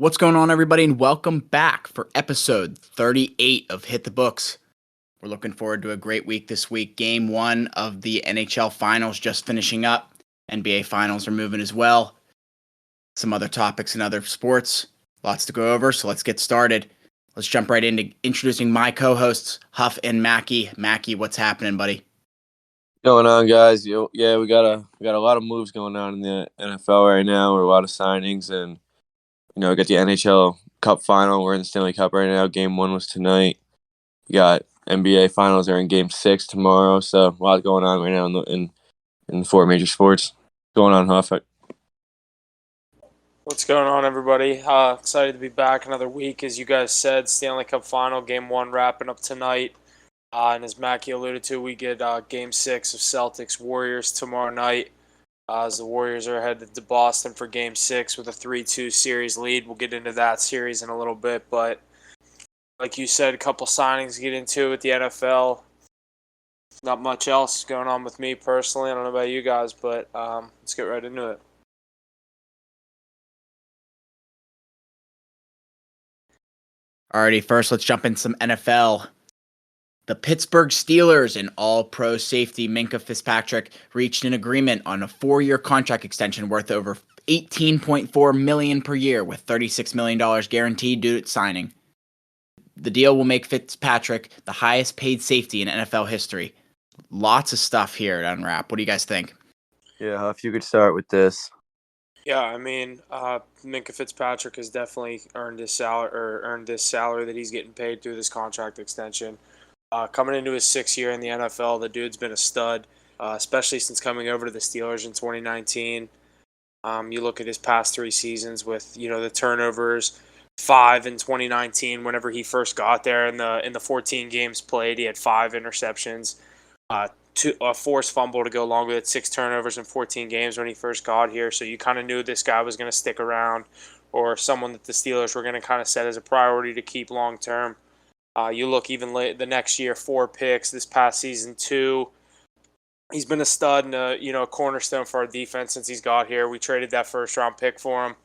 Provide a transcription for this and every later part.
What's going on, everybody, and welcome back for episode 38 of Hit the Books. We're looking forward to a great week this week. Game 1 of the NHL Finals just finishing up. NBA Finals are moving as well. Some other topics in other sports. Lots to go over, so let's get started. Let's jump right into introducing my co-hosts, Huff and Mackie. Mackie, what's happening, buddy? Going on, guys? Yeah, we got a lot of moves going on in the NFL right now. Or a lot of signings, and we got the NHL Cup final. We're in the Stanley Cup right now. Game 1 was tonight. We got NBA Finals are in Game 6 tomorrow. So a lot going on right now in the four major sports. Going on, Huff? What's going on, everybody? Excited to be back another week. As you guys said, Stanley Cup final, Game 1 wrapping up tonight. And as Mackie alluded to, we get Game 6 of Celtics-Warriors tomorrow night. As the Warriors are headed to Boston for Game 6 with a 3-2 series lead. We'll get into that series in a little bit. But like you said, a couple signings to get into with the NFL. Not much else going on with me personally. I don't know about you guys, but let's get right into it. Alrighty, first let's jump in some NFL. The Pittsburgh Steelers and all-pro safety Minkah Fitzpatrick reached an agreement on a 4-year contract extension worth over $18.4 million per year with $36 million guaranteed due to signing. The deal will make Fitzpatrick the highest paid safety in NFL history. Lots of stuff here to unwrap. What do you guys think? Yeah, Huff, you could start with this. Yeah, I mean, Minkah Fitzpatrick has definitely earned this salary that he's getting paid through this contract extension. Coming into his 6th year in the NFL, the dude's been a stud, especially since coming over to the Steelers in 2019. You look at his past 3 seasons with the turnovers, 5 in 2019 whenever he first got there. In the 14 games played, he had 5 interceptions. A forced fumble to go along with it, 6 turnovers in 14 games when he first got here. So you kind of knew this guy was going to stick around, or someone that the Steelers were going to kind of set as a priority to keep long term. You look even late the next year, 4 picks. This past season, 2. He's been a stud and a cornerstone for our defense since he's got here. We traded that first-round pick for him.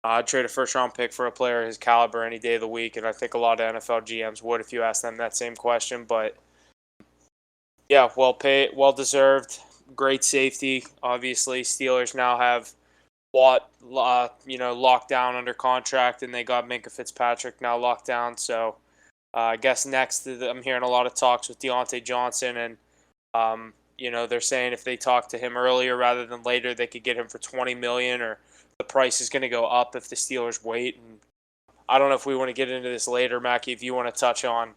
I'd trade a first-round pick for a player of his caliber any day of the week, and I think a lot of NFL GMs would if you asked them that same question. But yeah, well paid, well deserved, great safety. Obviously, Steelers now have Watt, locked down under contract, and they got Minkah Fitzpatrick now locked down. So I guess next, I'm hearing a lot of talks with Deontay Johnson, and they're saying if they talk to him earlier rather than later, they could get him for $20 million, or the price is going to go up if the Steelers wait. And I don't know if we want to get into this later, Mackie. If you want to touch on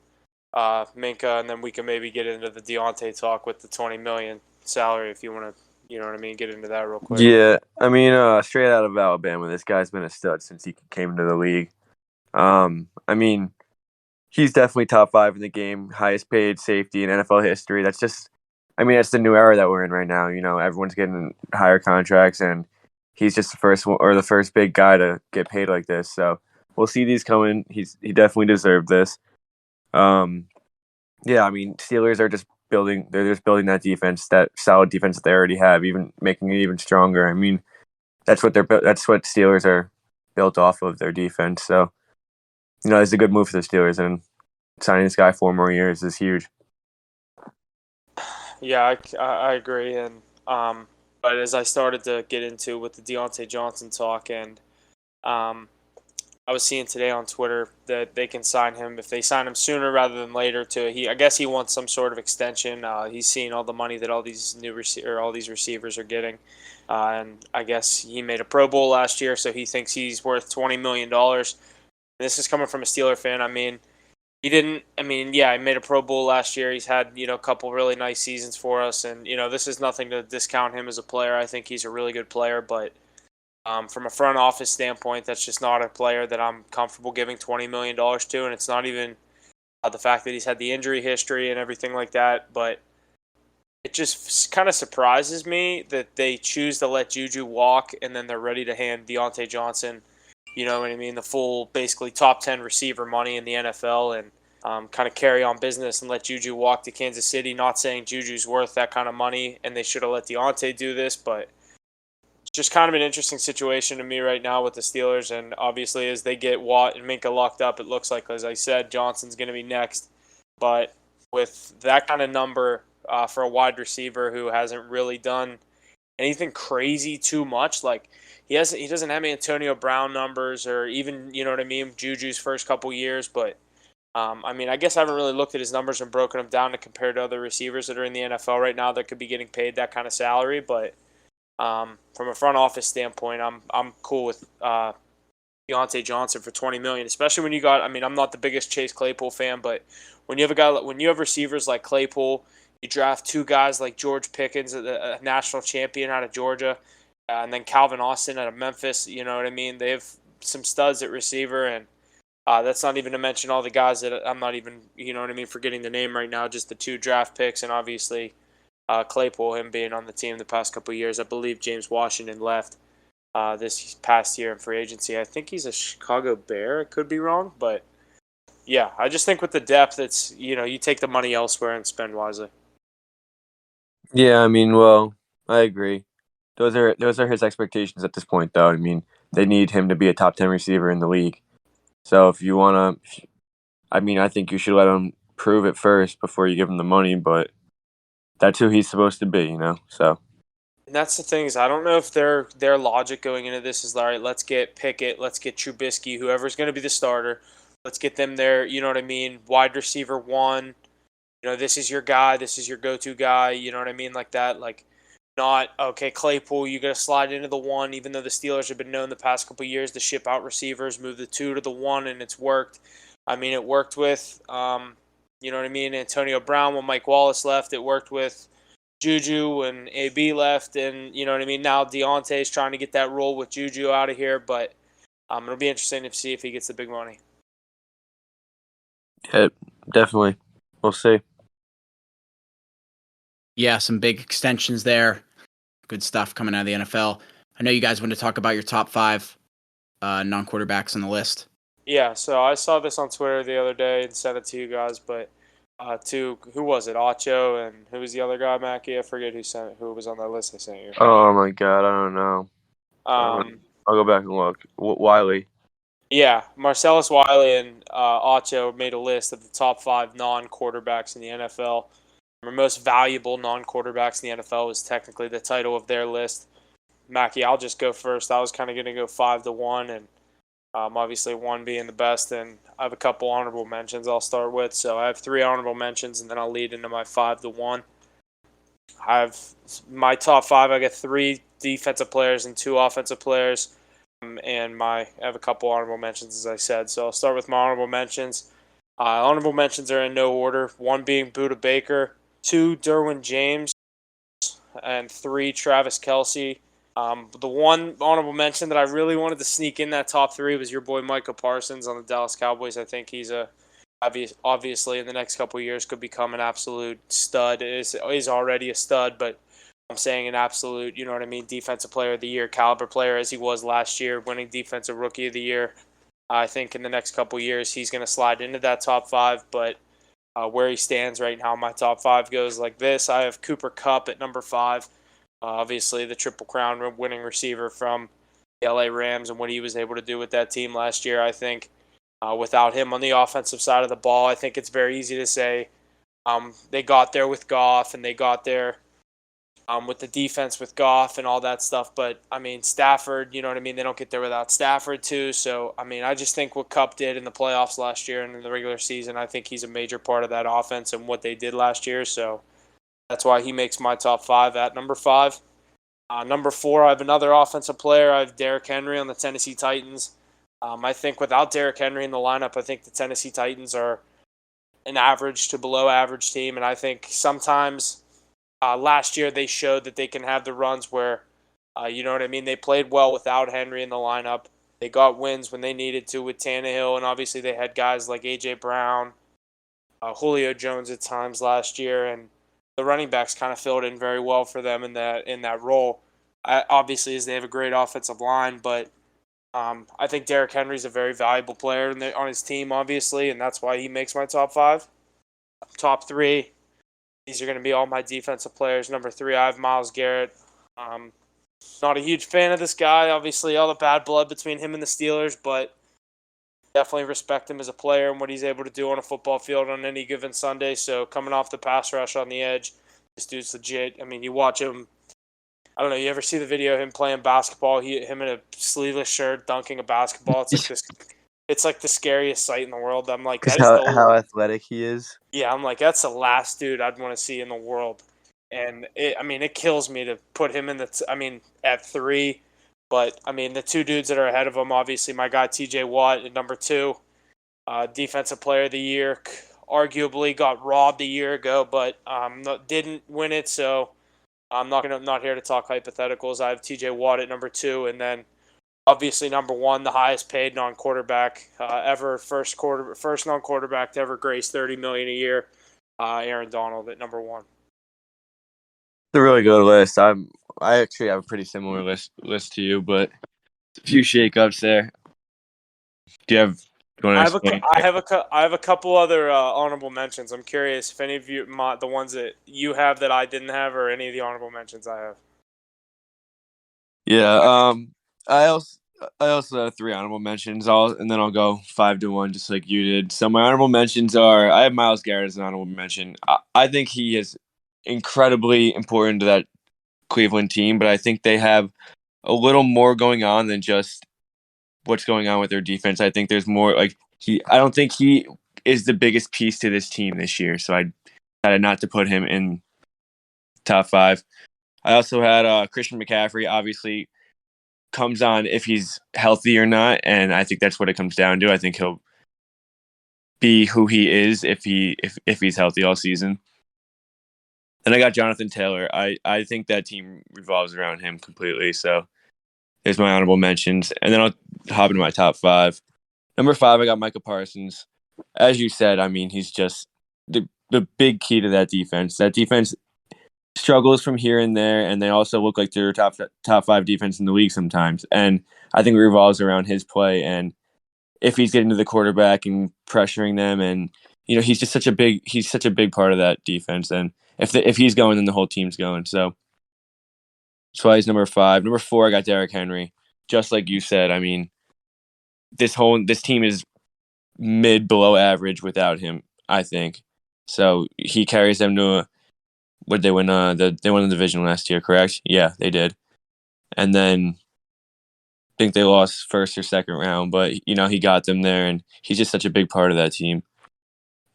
Minkah, and then we can maybe get into the Deontay talk with the $20 million salary if you want to, get into that real quick. Yeah, I mean, straight out of Alabama, this guy's been a stud since he came into the league. I mean, he's definitely top 5 in the game, highest paid safety in NFL history. That's the new era that we're in right now. Everyone's getting higher contracts, and he's just the first big guy to get paid like this. So we'll see these coming. He definitely deserved this. Yeah, I mean, Steelers are just building that defense, that solid defense that they already have, even making it even stronger. I mean, that's what Steelers are built off of, their defense. So, it's a good move for the Steelers, and signing this guy 4 more years is huge. Yeah, I agree. And but as I started to get into with the Deontay Johnson talk, and I was seeing today on Twitter that they can sign him if they sign him sooner rather than later. I guess he wants some sort of extension. He's seeing all the money that all these all these receivers are getting, and I guess he made a Pro Bowl last year, so he thinks he's worth $20 million. This is coming from a Steeler fan. I mean, he didn't. I mean, yeah, he made a Pro Bowl last year. He's had a couple really nice seasons for us, and this is nothing to discount him as a player. I think he's a really good player, but from a front office standpoint, that's just not a player that I'm comfortable giving $20 million to, and it's not even the fact that he's had the injury history and everything like that, but it just kind of surprises me that they choose to let Juju walk, and then they're ready to hand Deontay Johnson, the full, basically top 10 receiver money in the NFL, and kind of carry on business and let Juju walk to Kansas City. Not saying Juju's worth that kind of money, and they should have let Deontay do this, but just kind of an interesting situation to me right now with the Steelers. And obviously, as they get Watt and Minka locked up, it looks like, as I said, Johnson's going to be next. But with that kind of number for a wide receiver who hasn't really done anything crazy too much, like he doesn't have Antonio Brown numbers or even, you know what I mean, Juju's first couple years. But I mean, I guess I haven't really looked at his numbers and broken them down to compare to other receivers that are in the NFL right now that could be getting paid that kind of salary. But from a front office standpoint, I'm cool with Deontay Johnson for 20 million, especially when you got. I mean, I'm not the biggest Chase Claypool fan, but when you have receivers like Claypool, you draft two guys like George Pickens, a national champion out of Georgia, and then Calvin Austin out of Memphis. You know what I mean? They have some studs at receiver, and that's not even to mention all the guys that I'm not even, you know what I mean, forgetting the name right now. Just the two draft picks, and obviously Claypool, him being on the team the past couple of years. I believe James Washington left this past year in free agency. I think he's a Chicago Bear. I could be wrong, but yeah, I just think with the depth, it's, you take the money elsewhere and spend wisely. Yeah, I mean, well, I agree. Those are his expectations at this point, though. I mean, they need him to be a top 10 receiver in the league. So if you want to, I mean, I think you should let him prove it first before you give him the money. But that's who he's supposed to be, So And that's the thing is I don't know if their logic going into this is, all right, let's get Pickett, let's get Trubisky, whoever's going to be the starter. Let's get them there, you know what I mean? Wide receiver one. This is your guy, this is your go-to guy, you know what I mean? Like that, like not, okay, Claypool, you got to slide into the one, even though the Steelers have been known the past couple of years to ship out receivers, move the two to the one, and it's worked. I mean, it worked with, you know what I mean, Antonio Brown when Mike Wallace left. It worked with Juju and AB left, and you know what I mean. Now Deontay's trying to get that role with Juju out of here, but it'll be interesting to see if he gets the big money. yeah, definitely, we'll see. Yeah, some big extensions there. Good stuff coming out of the NFL. I know you guys want to talk about your top 5 non-quarterbacks on the list. Yeah, so I saw this on Twitter the other day and sent it to you guys, but who was it? Acho, and who was the other guy, Mackie? I forget who was on that list I sent you. Oh my God, I don't know. I'll go back and look. Wiley. Yeah, Marcellus Wiley and Acho made a list of the top 5 non-quarterbacks in the NFL. Our most valuable non-quarterbacks in the NFL was technically the title of their list. Mackie, I'll just go first. I was kind of going to go 5-1, and obviously 1 being the best. And I have a couple honorable mentions I'll start with. So I have 3 honorable mentions, and then I'll lead into my 5-1. I have my top 5. I got 3 defensive players and 2 offensive players. And I have a couple honorable mentions, as I said. So I'll start with my honorable mentions. Honorable mentions are in no order. 1 being Buda Baker, 2 Derwin James, and 3 Travis Kelce. The one honorable mention that I really wanted to sneak in that top 3 was your boy Micah Parsons on the Dallas Cowboys. I think he's obviously in the next couple of years could become an absolute stud. Is already a stud, but I'm saying an absolute, you know what I mean, defensive player of the year, caliber player as he was last year, winning defensive rookie of the year. I think in the next couple of years he's going to slide into that top 5, but where he stands right now, my top 5 goes like this. I have Cooper Kupp at number 5. Obviously, the Triple Crown winning receiver from the LA Rams and what he was able to do with that team last year. I think without him on the offensive side of the ball, I think it's very easy to say they got there with Goff and they got there with the defense with Goff and all that stuff. But, I mean, Stafford, you know what I mean? They don't get there without Stafford, too. So, I mean, I just think what Kupp did in the playoffs last year and in the regular season, I think he's a major part of that offense and what they did last year. So, that's why he makes my top 5 at number 5. Number 4, I have another offensive player. I have Derrick Henry on the Tennessee Titans. I think without Derrick Henry in the lineup, I think the Tennessee Titans are an average to below average team. And I think sometimes last year they showed that they can have the runs where, you know what I mean, they played well without Henry in the lineup. They got wins when they needed to with Tannehill, and obviously they had guys like A.J. Brown, Julio Jones at times last year, and the running backs kind of filled in very well for them in that role. Obviously, as they have a great offensive line, but I think Derrick Henry's a very valuable player on his team, obviously, and that's why he makes my top 5. Top 3, these are going to be all my defensive players. Number 3, I have Myles Garrett. Not a huge fan of this guy. Obviously, all the bad blood between him and the Steelers, but definitely respect him as a player and what he's able to do on a football field on any given Sunday. So coming off the pass rush on the edge, this dude's legit. I mean, you watch him. I don't know. You ever see the video of him playing basketball? Him in a sleeveless shirt dunking a basketball. It's like this. It's like the scariest sight in the world. I'm like, Because that is how athletic he is. yeah. I'm like, that's the last dude I'd want to see in the world. And it kills me to put him in at 3. But I mean, the two dudes that are ahead of him, obviously, my guy T.J. Watt at number 2, defensive player of the year, arguably got robbed a year ago, but didn't win it. So I'm not here to talk hypotheticals. I have T.J. Watt at number 2, and then obviously number 1, the highest paid non-quarterback ever, first non-quarterback to ever grace $30 million a year, Aaron Donald at number 1. It's a really good list. I actually have a pretty similar list to you, but a few shakeups there. Do you want to explain? I have a couple other honorable mentions. I'm curious if any of you, the ones that you have that I didn't have, or any of the honorable mentions I have. Yeah. I also have 3 honorable mentions. And then I'll go 5 to 1, just like you did. So my honorable mentions are: I have Myles Garrett as an honorable mention. I think he is incredibly important to that Cleveland team, but I think they have a little more going on than just what's going on with their defense. I think there's more. I don't think he is the biggest piece to this team this year, so I decided not to put him in top 5. I also had Christian McCaffrey. Obviously, comes on if he's healthy or not, and I think that's what it comes down to. I think he'll be who he is if he's healthy all season. And I got Jonathan Taylor. I think that team revolves around him completely. So there's my honorable mentions. And then I'll hop into my top 5. Number 5, I got Micah Parsons. As you said, I mean, he's just the big key to that defense. That defense struggles from here and there, and they also look like they're top 5 defense in the league sometimes. And I think it revolves around his play. And if he's getting to the quarterback and pressuring them, and he's such a big part of that defense. And if he's going, then the whole team's going. So that's why he's number 5. Number 4, I got Derrick Henry. Just like you said, I mean, this team is below average without him, I think. So he carries them to would they win? They won the division last year, correct? Yeah, they did. And then I think they lost first or second round, but he got them there, and he's just such a big part of that team.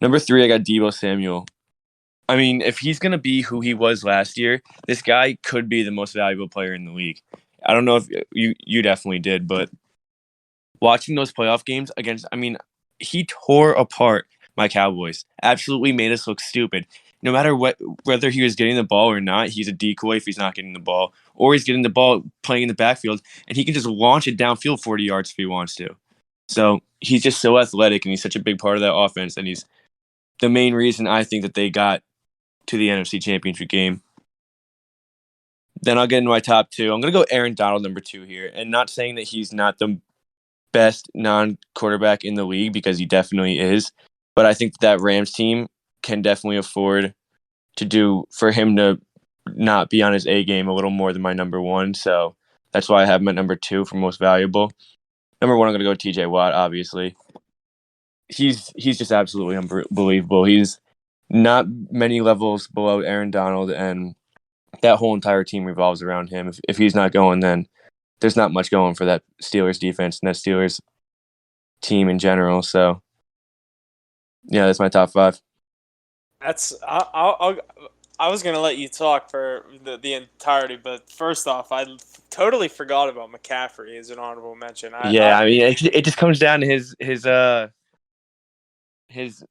Number 3, I got Deebo Samuel. I mean, if he's going to be who he was last year, this guy could be the most valuable player in the league. I don't know if you definitely did, but watching those playoff games he tore apart my Cowboys. Absolutely made us look stupid. No matter whether he was getting the ball or not, he's a decoy if he's not getting the ball, or he's getting the ball playing in the backfield, and he can just launch it downfield 40 yards if he wants to. So he's just so athletic, and he's such a big part of that offense, and he's the main reason I think that they got to the NFC Championship game. Then I'll get into my top 2. I'm going to go Aaron Donald, number 2 here, and not saying that he's not the best non-quarterback in the league, because he definitely is, but I think that Rams team can definitely afford for him to not be on his A game a little more than my number 1. So that's why I have him at number 2 for most valuable. Number 1, I'm going to go T.J. Watt, obviously. He's just absolutely unbelievable. He's not many levels below Aaron Donald, and that whole entire team revolves around him. If he's not going, then there's not much going for that Steelers defense and that Steelers team in general. So, yeah, that's my top 5. I was gonna let you talk for the entirety, but first off, I totally forgot about McCaffrey as an honorable mention. I mean, it just comes down to his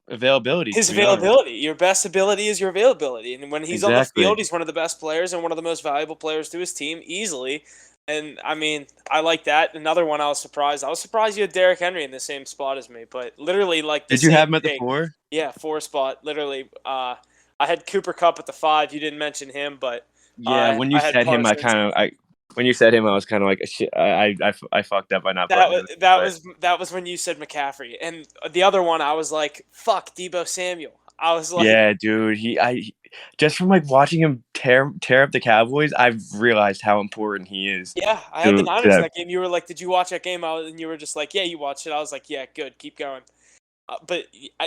availability. His availability. Your best ability is your availability, and when he's on the field, he's one of the best players and one of the most valuable players to his team easily. And I mean, I like that. Another one, I was surprised you had Derrick Henry in the same spot as me, but literally like. Did you have him at the 4? Yeah, 4 spot. Literally, I had Cooper Kupp at the 5. You didn't mention him, but yeah, when you said him, when you said him, I was kind of like, shit. I fucked up by not. That was when you said McCaffrey, and the other one, I was like, fuck, Deebo Samuel. I was like, Yeah, dude. Just from like watching him tear up the Cowboys, I've realized how important he is yeah, I had the to Niners in that. that game. You were like, did you watch that game? And you were just like, yeah, you watched it. I was like, yeah, good, keep going.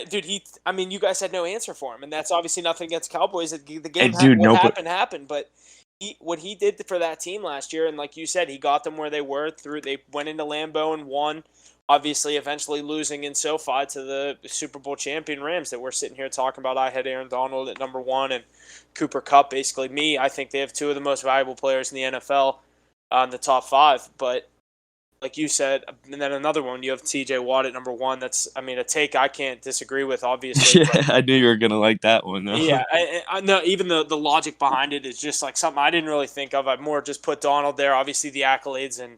Dude, I mean, you guys had no answer for him, and that's obviously nothing against Cowboys. The game, And dude, what no, but happened. But what he did for that team last year, and like you said, he got them where they were. They went into Lambeau and won. Obviously, eventually losing in SoFi to the Super Bowl champion Rams that we're sitting here talking about. I had Aaron Donald at number 1 and Cooper Kupp, basically me. I think they have 2 of the most valuable players in the NFL in the top 5. But like you said, and then another one, you have T.J. Watt at number 1. That's, I mean, a take I can't disagree with, obviously. yeah, But I knew you were gonna like that one though. yeah, I know. Even the logic behind it is just like something I didn't really think of. I more just put Donald there. Obviously, the accolades and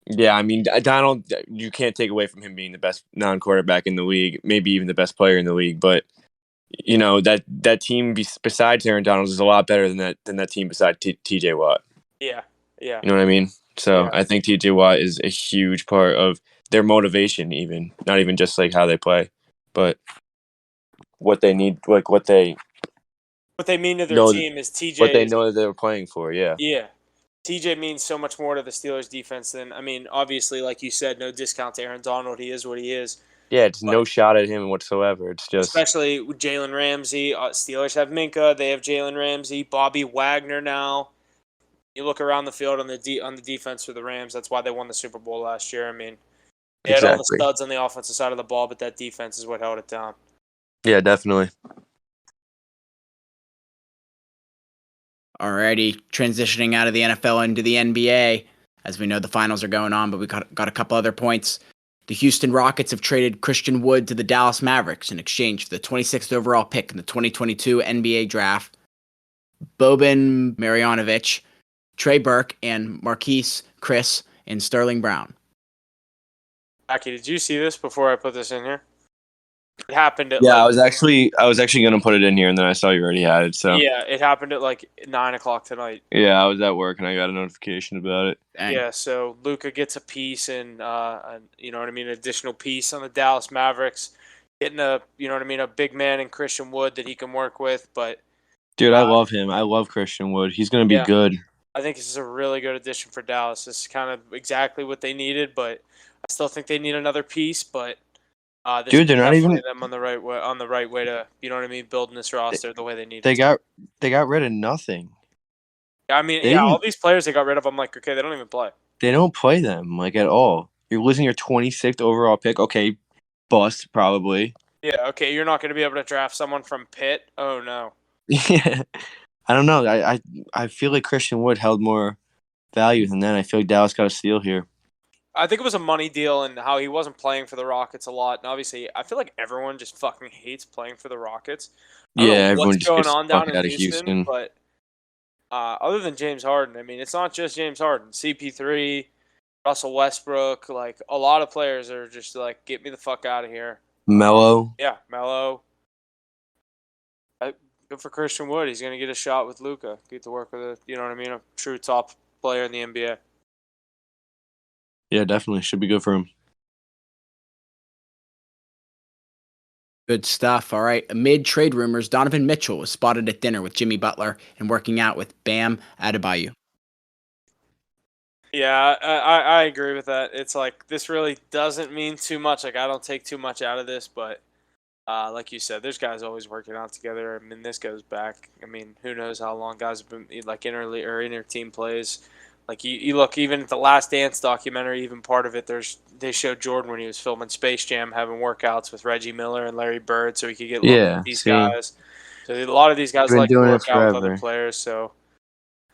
Yeah, I mean, Donald, you can't take away from him being the best non-quarterback in the league, maybe even the best player in the league. But that team besides Aaron Donald is a lot better than that team besides T.J. Watt. yeah, yeah, You know what I mean? So yeah. I think T.J. Watt is a huge part of their motivation, even not even just like how they play, but what they need, like What they mean to their know, team is what TJ they is know that they're playing for. Yeah, yeah. TJ means so much more to the Steelers defense than, I mean, obviously, like you said, no discount to Aaron Donald. He is what he is. yeah. It's But no shot at him whatsoever. It's just especially with Jalen Ramsey, Steelers have Minka. They have Jalen Ramsey, Bobby Wagner now. You look around the field on the defense for the Rams. That's why they won the Super Bowl last year. I mean, they had all the exactly. studs on the offensive side of the ball, but that defense is what held it down. Yeah, definitely. Alrighty, transitioning out of the NFL into the NBA. As we know, the finals are going on, but we got a couple other points. The Houston Rockets have traded Christian Wood to the Dallas Mavericks in exchange for the 26th overall pick in the 2022 NBA draft. Boban Marjanovic, Trey Burke, and Marquise Chris and Sterling Brown. Aki, did you see this before I put this in here? It happened at Yeah, like I was actually gonna put it in here, and then I saw you already had it. So yeah, it happened at like 9 o'clock tonight. yeah, I was at work and I got a notification about it. Dang. Yeah, so Luka gets a piece and you know what I mean, an additional piece on the Dallas Mavericks, getting a big man in Christian Wood that he can work with. But Dude, I love him. I love Christian Wood. He's gonna be yeah, good. I think this is a really good addition for Dallas. This is kind of exactly what they needed, but I still think they need another piece. But this Dude, is they're not definitely even. them on the right way to, you know what I mean, building this roster the way they need They it. got rid of nothing. I mean, They yeah, all didn't. these players they got rid of, I'm like, okay, they don't even play. They don't play them like at all. You're losing your 26th overall pick. Okay, bust probably. Yeah, okay, you're not going to be able to draft someone from Pitt. Oh no. Yeah, I don't know. I feel like Christian Wood held more value than that. I feel like Dallas got a steal here. I think it was a money deal and how he wasn't playing for the Rockets a lot. And obviously, I feel like everyone just fucking hates playing for the Rockets. I don't Yeah, know what's everyone just going gets on the fuck down in out of Houston, Houston. but other than James Harden, I mean, it's not just James Harden. CP3, Russell Westbrook, like a lot of players are just like, get me the fuck out of here. Melo. Yeah, Melo. Good for Christian Wood. He's going to get a shot with Luka. Get to work with a true top player in the NBA. Yeah, definitely should be good for him. Good stuff. All right. Amid trade rumors, Donovan Mitchell was spotted at dinner with Jimmy Butler and working out with Bam Adebayo. Yeah, I agree with that. It's like this really doesn't mean too much. Like I don't take too much out of this, but like you said, there's guys always working out together. I mean, this goes back. I mean, who knows how long guys have been like inter team plays. Like you look even at the Last Dance documentary, even part of it. They showed Jordan when he was filming Space Jam having workouts with Reggie Miller and Larry Bird, so he could get looks Yeah, with these see, guys. So a lot of these guys been like to doing it work out with other forever. players. So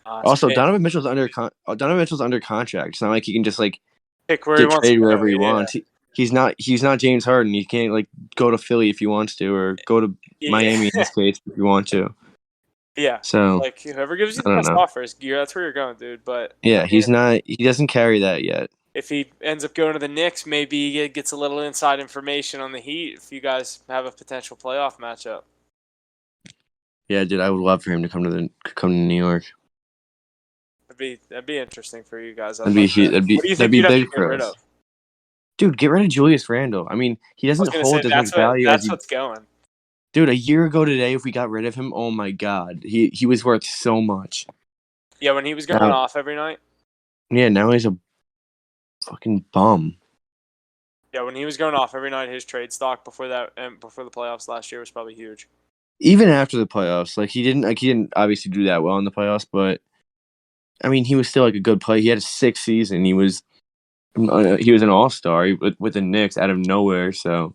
Also, Donovan Mitchell's under contract. It's not like he can just like pick where he get wants to traded go. wherever he Yeah, wants. He's not James Harden. He can't like go to Philly if he wants to, or go to Miami in yeah. this case if you want to. Yeah, So like whoever gives you I the don't best know. offer is that's where you're going, dude. But Yeah, I mean, he's not. He doesn't carry that yet. if he ends up going to the Knicks, maybe he gets a little inside information on the Heat if you guys have a potential playoff matchup. Yeah, dude, I would love for him to come to New York. That'd be interesting for you guys. That'd be What do you that'd think be you'd have to big get for rid us. of? Dude, get rid of Julius Randle. I mean, he I was doesn't gonna say hold as much value as that's he. what's going. Dude, a year ago today, if we got rid of him, oh my god, he was worth so much. Yeah, when he was going off every night. Yeah, now he's a fucking bum. Yeah, when he was going off every night, his trade stock before that and before the playoffs last year was probably huge. Even after the playoffs, he didn't obviously do that well in the playoffs, but I mean, he was still a good player. He had a 6th season. He was an all-star with the Knicks out of nowhere. So,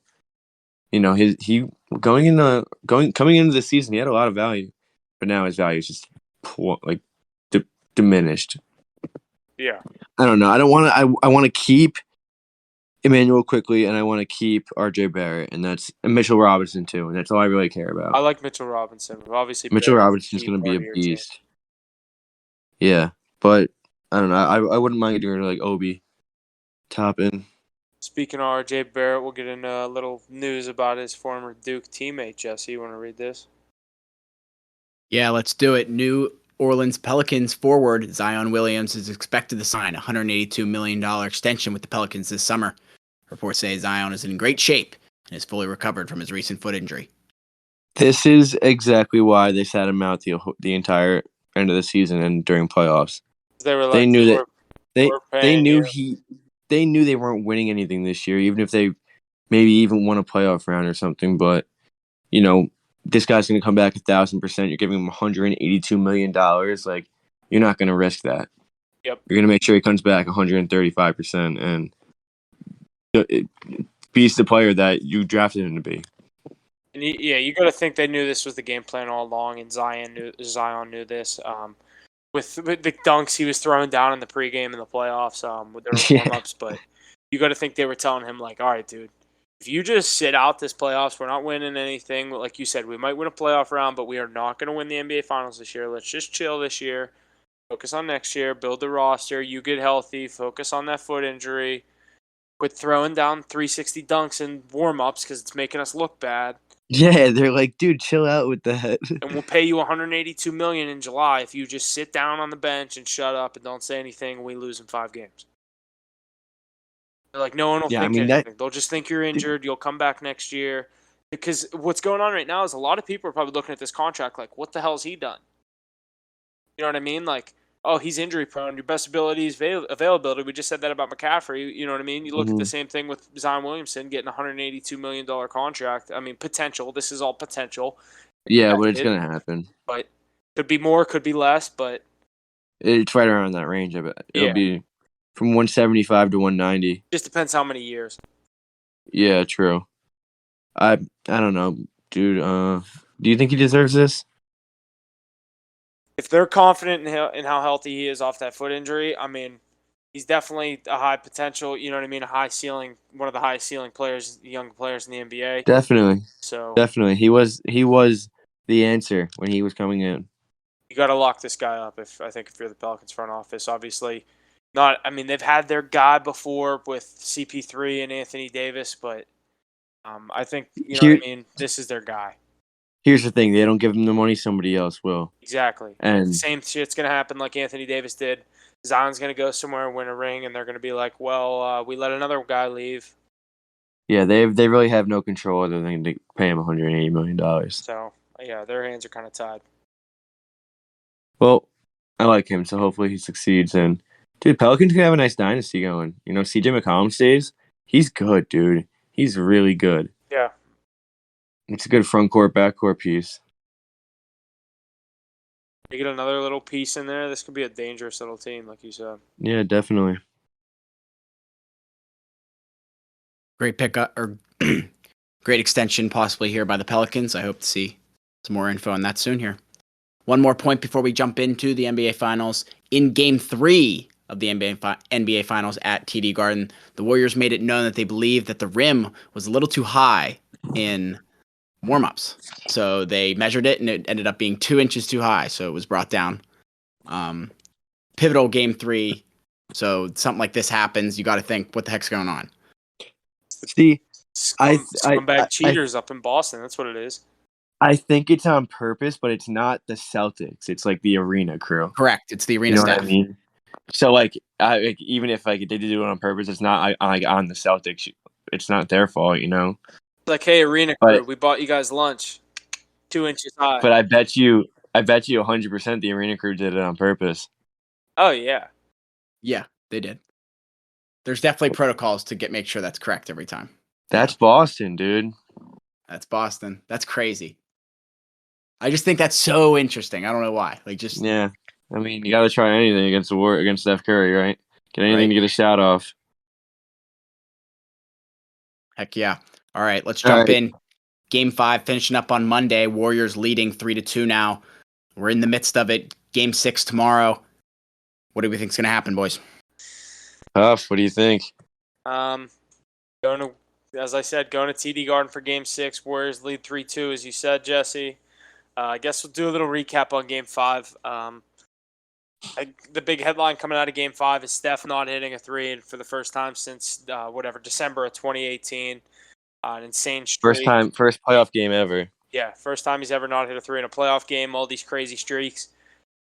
coming into the season, he had a lot of value, but now his value is just diminished. Yeah, I don't know. I don't want to. I want to keep Emmanuel quickly, and I want to keep R.J. Barrett, and Mitchell Robinson too, and that's all I really care about. I like Mitchell Robinson. Obviously, Mitchell Robinson's going to be a beast. Yeah, but I don't know. I wouldn't mind doing like Obi Toppin. Speaking of R.J. Barrett, we'll get into a little news about his former Duke teammate. Jesse, you want to read this? Yeah, let's do it. New Orleans Pelicans forward Zion Williams is expected to sign a $182 million extension with the Pelicans this summer. Reports say Zion is in great shape and is fully recovered from his recent foot injury. This is exactly why they sat him out the entire end of the season and during playoffs. They were like, they knew that they knew they knew they weren't winning anything this year, even if they maybe even won a playoff round or something. But this guy's going to come back 1,000%. You're giving him $182 million. Like, you're not going to risk that. Yep. You're going to make sure he comes back 135% and beats the player that you drafted him to be. And you got to think they knew this was the game plan all along, and Zion knew this. With the dunks he was throwing down in the pregame and the playoffs, with their warm-ups, but you got to think they were telling him, like, all right, dude, if you just sit out this playoffs, we're not winning anything. Like you said, we might win a playoff round, but we are not going to win the NBA Finals this year. Let's just chill this year, focus on next year, build the roster, you get healthy, focus on that foot injury, quit throwing down 360 dunks and warm-ups because it's making us look bad. Yeah, they're like, dude, chill out with that. And we'll pay you $182 million in July if you just sit down on the bench and shut up and don't say anything. And we lose in 5 games. They're like, no one will think anything. They'll just think you're injured. You'll come back next year. Because what's going on right now is a lot of people are probably looking at this contract like, what the hell has he done? You know what I mean? Like, oh, he's injury prone. Your best ability is availability. We just said that about McCaffrey. You know what I mean? You look at the same thing with Zion Williamson getting a $182 million contract. I mean, potential. This is all potential. Yeah, but it's going to happen. But could be more, could be less, but it's right around that range. I bet it'll be from 175 to 190. Just depends how many years. Yeah, true. I don't know, dude. Do you think he deserves this? If they're confident in how healthy he is off that foot injury, I mean, he's definitely a high potential. You know what I mean? A high ceiling, one of the highest ceiling players, young players in the NBA. Definitely. So definitely, he was the answer when he was coming in. You got to lock this guy up. If you're the Pelicans front office, obviously not. I mean, they've had their guy before with CP3 and Anthony Davis, but I think what I mean. This is their guy. Here's the thing: they don't give him the money, somebody else will. Exactly. And the same shit's gonna happen like Anthony Davis did. Zion's gonna go somewhere and win a ring, and they're gonna be like, "Well, we let another guy leave." Yeah, they really have no control other than to pay him $180 million. So yeah, their hands are kind of tied. Well, I like him, so hopefully he succeeds. And dude, Pelicans can have a nice dynasty going. CJ McCollum stays. He's good, dude. He's really good. Yeah. It's a good front court, back court piece. You get another little piece in there, this could be a dangerous little team, like you said. Yeah, definitely. Great pickup or great extension possibly here by the Pelicans. I hope to see some more info on that soon here. One more point before we jump into the NBA Finals. In Game 3 of the NBA Finals at TD Garden, the Warriors made it known that they believed that the rim was a little too high in warm-ups. So they measured it, and it ended up being 2 inches too high, so it was brought down. Pivotal Game 3, so something like this happens, you got to think, what the heck's going on? See, scumbag cheaters up in Boston, that's what it is. I think it's on purpose, but it's not the Celtics. It's like the arena crew. Correct. It's the arena staff. What I mean? So even if they did do it on purpose, it's not on the Celtics. It's not their fault, Like, hey, arena crew, we bought you guys lunch. 2 inches high. But I bet you 100% the arena crew did it on purpose. Oh yeah. Yeah, they did. There's definitely protocols to make sure that's correct every time. That's Boston, dude. That's Boston. That's crazy. I just think that's so interesting. I don't know why. Like, just Yeah. I mean, you got to try anything against Steph Curry, right? Get anything Right. to get a shot off. Heck yeah. All right, let's All jump right. in. Game 5 finishing up on Monday. Warriors leading 3-2 now. We're in the midst of it. Game 6 tomorrow. What do we think's going to happen, boys? Tough. What do you think? Going to, as I said, going to TD Garden for Game 6. Warriors lead 3-2, as you said, Jesse. I guess we'll do a little recap on Game 5. The big headline coming out of Game 5 is Steph not hitting a three, and for the first time since December of 2018. An insane streak. First playoff game ever. Yeah, first time he's ever not hit a three in a playoff game. All these crazy streaks,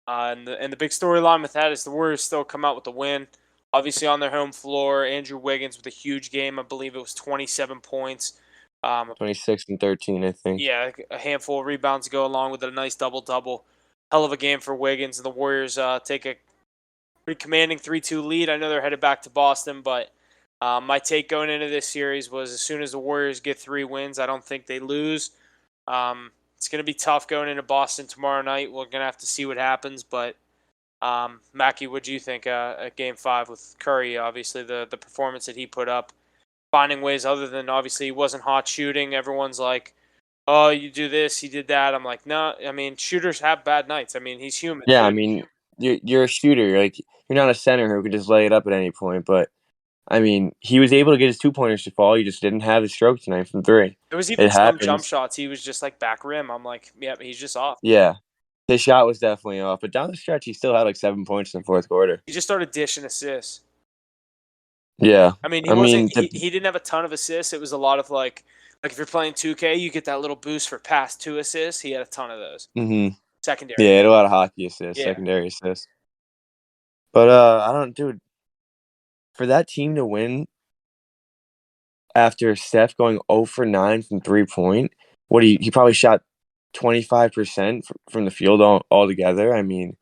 and the big storyline with that is the Warriors still come out with the win. Obviously on their home floor, Andrew Wiggins with a huge game. I believe it was 27 points. 26 and 13, I think. Yeah, a handful of rebounds to go along with a nice double-double. Hell of a game for Wiggins. And the Warriors take a pretty commanding 3-2 lead. I know they're headed back to Boston, but my take going into this series was as soon as the Warriors get 3 wins, I don't think they lose. It's going to be tough going into Boston tomorrow night. We're going to have to see what happens. But, Mackie, what do you think at Game 5 with Curry? Obviously, the performance that he put up, finding ways other than obviously he wasn't hot shooting. Everyone's like, oh, you do this, you did that. I'm like, no. I mean, shooters have bad nights. I mean, he's human. Yeah, I mean, you're a shooter. Like, you're not a center who can just lay it up at any point. But, I mean, he was able to get his 2-pointers to fall. He just didn't have his stroke tonight from 3. There was even It some jump happens. shots. He was just like back rim. I'm like, yeah, he's just off. Yeah. His shot was definitely off. But down the stretch, he still had like 7 points in the fourth quarter. He just started dishing assists. Yeah. I mean, he didn't have a ton of assists. It was a lot of like if you're playing 2K, you get that little boost for past 2 assists. He had a ton of those. Mm-hmm. Secondary. Yeah, he had a lot of hockey assists, Yeah. secondary assists. But I don't, dude. For that team to win after Steph going 0 for 9 from 3-point, he probably shot 25% from the field altogether. I mean,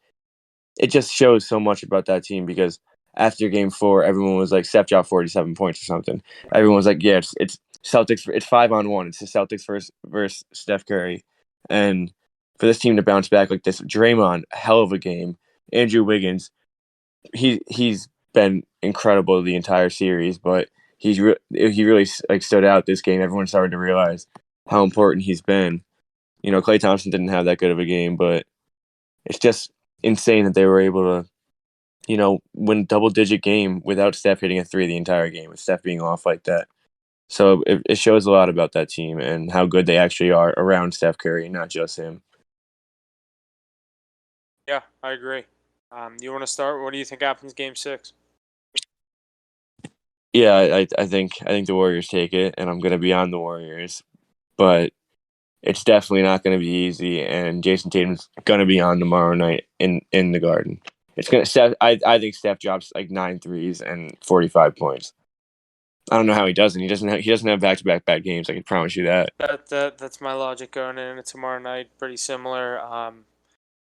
it just shows so much about that team because after Game 4, everyone was like, Steph dropped 47 points or something. Everyone was like, yeah, it's Celtics. It's 5-on-1. It's the Celtics versus Steph Curry. And for this team to bounce back like this, Draymond, hell of a game. Andrew Wiggins, he's been incredible the entire series, but he really like stood out this game. Everyone started to realize how important he's been. You know, Klay Thompson didn't have that good of a game, but it's just insane that they were able to, you know, win a double-digit game without Steph hitting a three the entire game, with Steph being off like that. So it shows a lot about that team and how good they actually are around Steph Curry, not just him. Yeah, I agree. You want to start? What do you think happens Game 6? Yeah, I think the Warriors take it, and I'm going to be on the Warriors, but it's definitely not going to be easy. And Jason Tatum's going to be on tomorrow night in the Garden. It's going to. I think Steph drops like 9 threes and 45 points. I don't know how he doesn't. He doesn't have back-to-back bad games. I can promise you that. That's my logic going in tomorrow night. Pretty similar.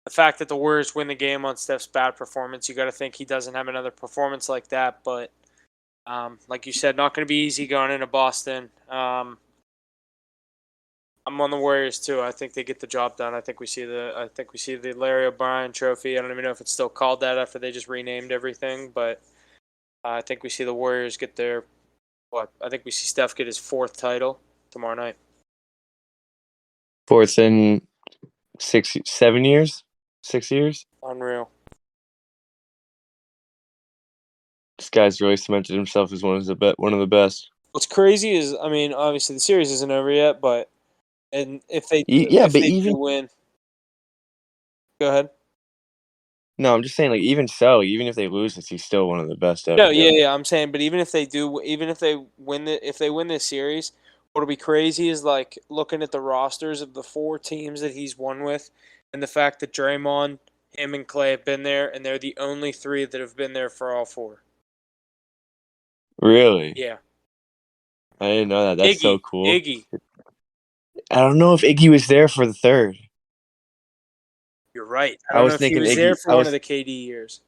The fact that the Warriors win the game on Steph's bad performance, you got to think he doesn't have another performance like that. But like you said, not going to be easy going into Boston. I'm on the Warriors too. I think they get the job done. I think we see the Larry O'Brien Trophy. I don't even know if it's still called that after they just renamed everything, but I think we see the Warriors get their I think we see Steph get his 4th title tomorrow night. 4th in 7 years, 6 years. Unreal. This guy's really cemented himself as one of the best. What's crazy is, I mean, obviously the series isn't over yet, but if they do win, go ahead. No, I'm just saying, like, even so, even if they lose this, he's still one of the best ever. No, yeah, I'm saying, but even if they win this series, what'll be crazy is like looking at the rosters of the 4 teams that he's won with, and the fact that Draymond, him, and Klay have been there, and they're the only 3 that have been there for all 4. Really? Yeah. I didn't know that. That's so cool. Iggy. I don't know if Iggy was there for the third. You're right. I I don't know was if he thinking was Iggy. there for one of the KD years.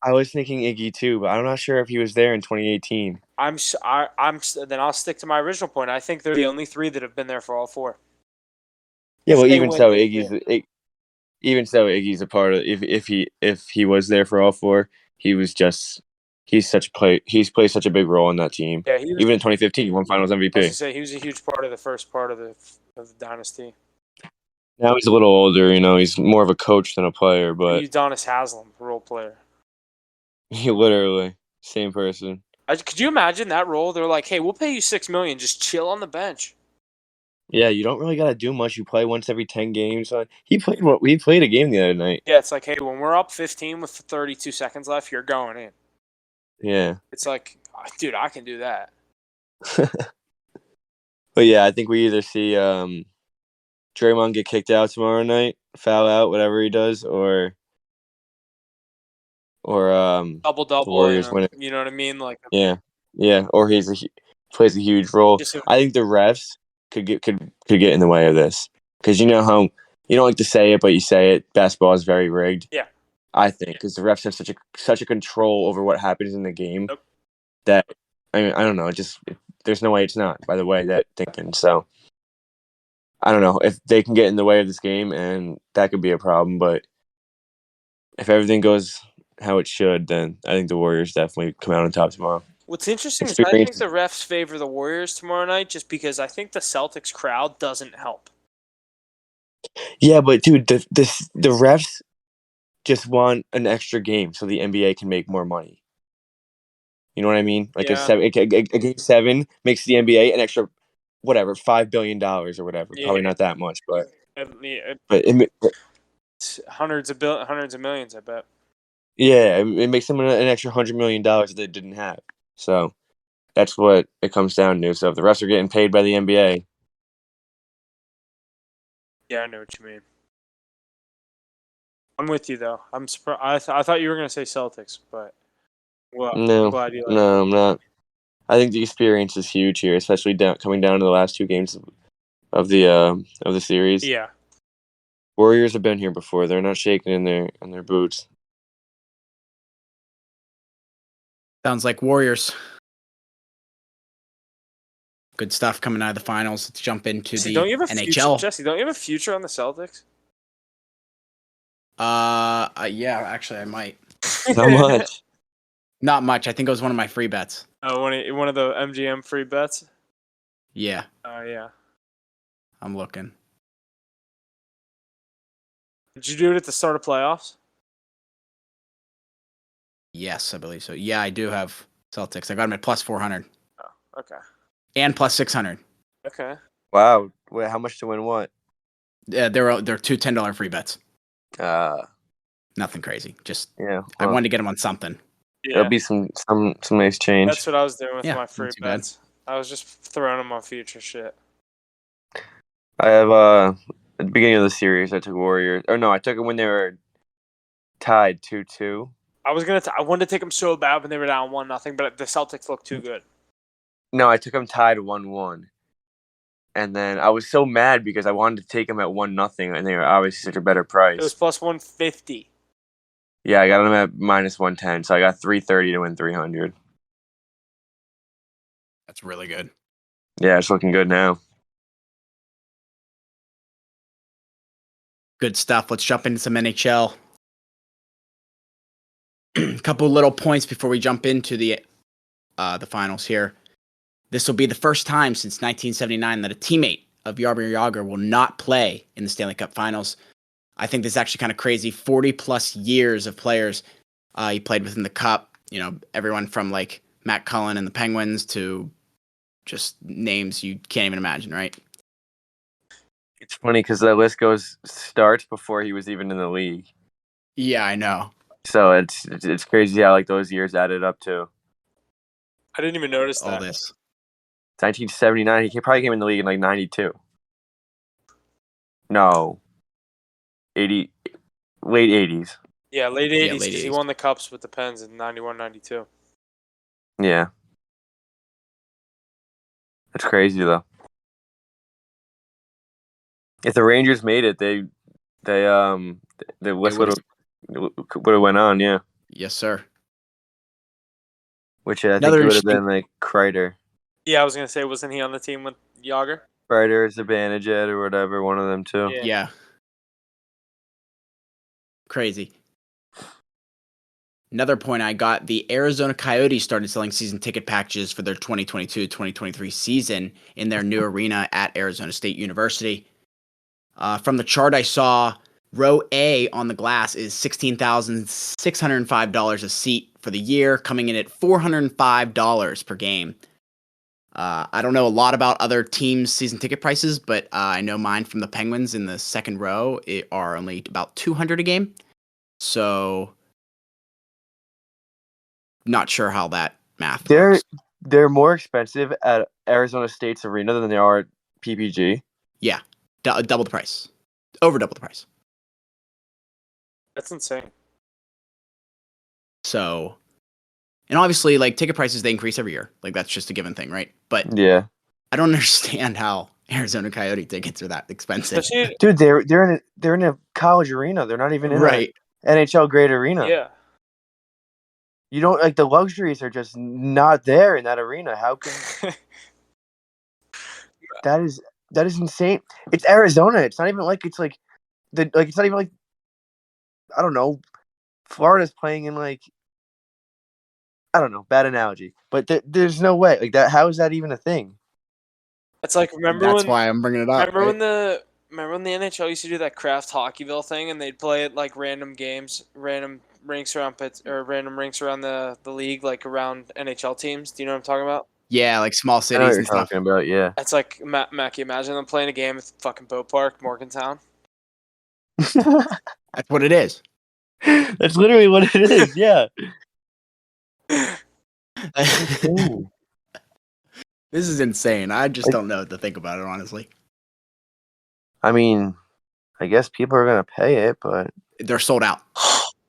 I was thinking Iggy too, but I'm not sure if he was there in 2018. Then I'll stick to my original point. I think they're the only three that have been there for all four. Yeah, If well, they win, they win. even so, Iggy's a part of. If he was there for all four, he's played such a big role in that team. Yeah, he was. Even in 2015, he won Finals I was MVP. gonna say he was a huge part of the first part of the dynasty. Now he's a little older, he's more of a coach than a player, but Udonis Haslam, role player. he literally same person. Could you imagine that role? They're like, "Hey, we'll pay you $6 million. Just chill on the bench." Yeah, you don't really gotta do much. You play once every 10 games. He played a game the other night. Yeah, it's like, hey, when we're up 15 with 32 seconds left, you're going in. Yeah. It's like, dude, I can do that. But yeah, I think we either see Draymond get kicked out tomorrow night, foul out, whatever he does, or the Double, Warriors win it. you know what I mean? Like, Yeah, yeah, or plays a huge role. just I think the refs could get in the way of this because you know how you don't like to say it, but you say it. Basketball is very rigged. Yeah. I think because the refs have such a control over what happens in the game Yep. that I mean I don't know. There's no way it's not by the way that thinking. So I don't know if they can get in the way of this game, and that could be a problem. But if everything goes how it should, then I think the Warriors definitely come out on top tomorrow. What's interesting is I think the refs favor the Warriors tomorrow night just because I think the Celtics crowd doesn't help. Yeah, but dude, the refs just want an extra game so the NBA can make more money. You know what I mean? Like Yeah. a game 7 makes the NBA an extra whatever $5 billion or whatever. Yeah. Probably not that much, but It's hundreds of millions, I bet. yeah, it makes them an extra $100 million that they didn't have. So that's what it comes down to. So if the refs are getting paid by the NBA, Yeah, I know what you mean. I'm with you though. I'm surprised. I thought you were gonna say Celtics, but well, I'm glad you like. no, I'm not. I think the experience is huge here, especially coming down to the last two games of the series. Yeah. Warriors have been here before. They're not shaking in their boots. Sounds like Warriors. Good stuff coming out of the finals. Let's jump into the NHL. Jesse, don't you have a future on the Celtics? Yeah, actually, I might. How much? Not much. I think it was one of my free bets. Oh, one of the MGM free bets? Yeah. Oh, yeah. I'm looking. Did you do it at the start of playoffs? Yes, I believe so. Yeah, I do have Celtics. I got them at plus 400. Oh, okay. And plus 600. Okay. Wow. Wait, how much to win what? Yeah, they're two $10 free bets. Nothing crazy. Just yeah. Well, I wanted to get them on something. Yeah. There'll be some nice change. That's what I was doing with my free not too bad. bets. I was just throwing them on future shit. I have at the beginning of the series I took Warriors. Or no, I took it when they were tied 2-2. I wanted to take them so bad when they were down 1-0, but the Celtics looked too good. No, I took them tied 1-1. And then I was so mad because I wanted to take them at 1-0, and they were obviously such a better price. It was plus 150. Yeah, I got them at minus 110, so I got 330 to win 300. That's really good. Yeah, it's looking good now. Good stuff. Let's jump into some NHL. A couple little points before we jump into the finals here. This will be the first time since 1979 that a teammate of Jaromir Jagr will not play in the Stanley Cup Finals. I think this is actually kind of crazy. 40-plus years of players he played within the Cup. You know, everyone from like Matt Cullen and the Penguins to just names you can't even imagine, right? It's funny because the list starts before he was even in the league. Yeah, I know. So it's crazy how like those years added up to. I didn't even notice all that. This. 1979. He probably came in the league in like 92. No. 80. Late 80s. Yeah, late 80s late because he 80s. won the Cups with the Pens in 91, 92. Yeah. That's crazy though. If the Rangers made it, the list would would've- have went on, yeah. Yes, sir. Which I think Another it would have interesting- been like Kreider. Yeah, I was gonna say, wasn't he on the team with Yager? Kreider, Zibanejad, or whatever, one of them too. Yeah. Yeah. Crazy. Another point I got, the Arizona Coyotes started selling season ticket packages for their 2022-2023 season in their new arena at Arizona State University. From the chart I saw, row A on the glass is $16,605 a seat for the year, coming in at $405 per game. I don't know a lot about other teams' season ticket prices, but I know mine from the Penguins in the second row are only about $200 a game. So, not sure how that math works. They're more expensive at Arizona State's arena than they are at PPG. Yeah, double the price, over double the price. That's insane. So, and obviously, like ticket prices, they increase every year. Like that's just a given thing, right? But Yeah, I don't understand how Arizona Coyote tickets are that expensive. Especially, dude, they're in a college arena. They're not even in Right. a NHL grade arena. yeah. You don't like the luxuries are just not there in that arena. How can that is insane? It's Arizona. It's not even like it's like it's not even like I don't know. Florida's playing in like I don't know, bad analogy, but there's no way like that. How is that even a thing? It's like That's why I'm bringing it up. remember right? when the NHL used to do that Kraft Hockeyville thing, and they'd play at like random games, random rinks around the league, like around NHL teams. Do you know what I'm talking about? Yeah, like small I know what cities you're and stuff. talking about. Yeah, It's like Mackie. Imagine them playing a game at fucking Boat Park, Morgantown. That's what it is. that's literally what it is. Yeah. This is insane. I just don't know what to think about it, honestly. I mean, I guess people are gonna pay it, but They're sold out.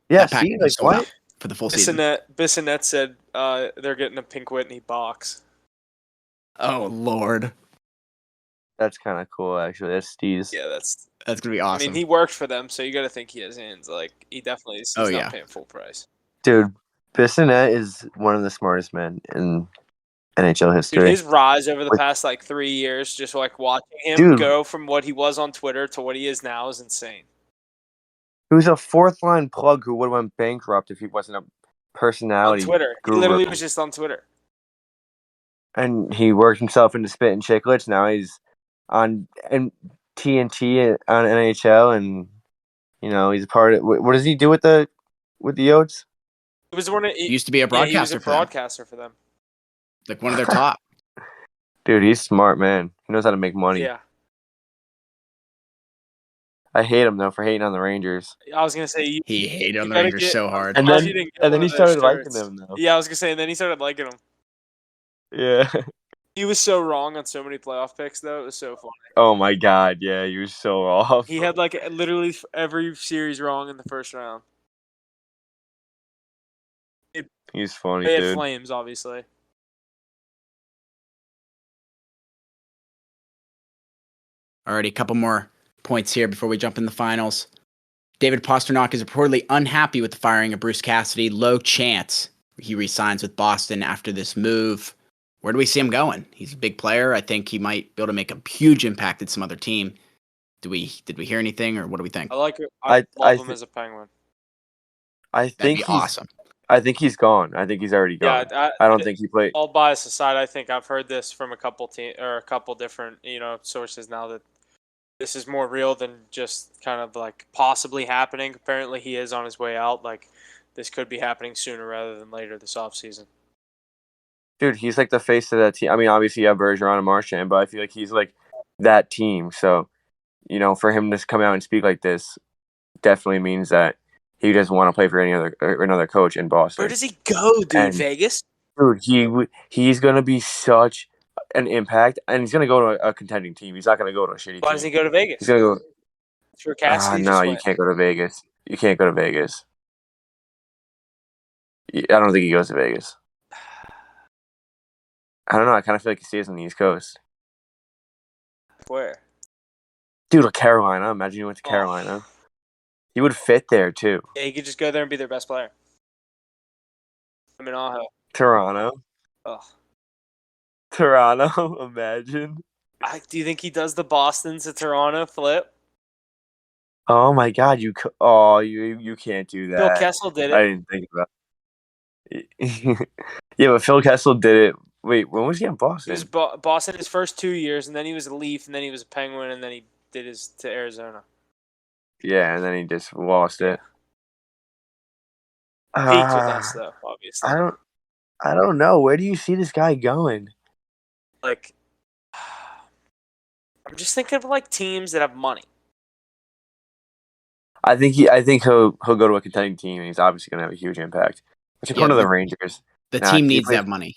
yeah, That package see, is like sold what? out for the full season. Bissonnette said they're getting a Pink Whitney box. Oh Lord, That's kind of cool, actually. That's Steez. Yeah, that's. that's gonna be I awesome. mean, he worked for them, so you got to think he has hands. Like he definitely is. He's not paying full price. Dude, Bissonnette is one of the smartest men in NHL history. Dude, his rise over the past like 3 years, just like watching him go from what he was on Twitter to what he is now, is insane. He was a fourth line plug who would have went bankrupt if he wasn't a personality. On Twitter, he literally was just on Twitter. And he worked himself into Spit and Chicklets. Now he's on TNT on NHL, and you know he's a part of. What does he do with the Yotes? He was one of. He used to be a broadcaster. He was a broadcaster for them. Like one of their top. Dude, he's smart, man. He knows how to make money. Yeah. I hate him though for hating on the Rangers. I was gonna say He hated on the Rangers so hard. And then he started liking them though. Yeah, I was gonna say, and then he started liking them. Yeah. He was so wrong on so many playoff picks, though. It was so funny. Oh my god, yeah, he was so off. He had like literally every series wrong in the first round. He's funny, They had dude. Flames, obviously. Alrighty, a couple more points here before we jump in the finals. David Pastrnak is reportedly unhappy with the firing of Bruce Cassidy. Low chance he re-signs with Boston after this move. Where do we see him going? He's a big player. I think he might be able to make a huge impact at some other team. Did we hear anything, or what do we think? I like it. I love him as a Penguin. I think That'd be awesome. I think he's gone. I think he's already gone. Yeah, I don't think he played. All bias aside, I think I've heard this from a couple different sources now that this is more real than just kind of like possibly happening. Apparently, he is on his way out. Like this could be happening sooner rather than later this offseason. Dude, he's like the face of that team. I mean, obviously you have Bergeron and Marchand, but I feel like he's like that team. So, for him to come out and speak like this definitely means that he doesn't want to play for another coach in Boston. Where does he go, dude? And, Vegas? Dude, he's gonna be such an impact, and he's gonna go to a contending team. He's not gonna go to a shitty team. Why does he go to Vegas? He's gonna go. For Cassidy. No, you can't go to Vegas. You can't go to Vegas. I don't think he goes to Vegas. I don't know. I kind of feel like he stays on the East Coast. Where? Dude, Carolina. Imagine you went to Carolina. He would fit there too. Yeah, he could just go there and be their best player. I mean, Toronto. Ugh. Toronto. Imagine. Do you think he does the Boston to Toronto flip? Oh my God! You can't do that. Phil Kessel did I it. didn't think about it. Yeah, but Phil Kessel did it. Wait, when was he in He Boston? was Boston his first 2 years, and then he was a Leaf, and then he was a Penguin, and then he did his to Arizona. Yeah, and then he just lost it. Peaked with us though, obviously. I don't know. Where do you see this guy going? Like, I'm just thinking of like teams that have money. I think he'll go to a contending team, and he's obviously going to have a huge impact. Which going to the Rangers. The team needs to have money.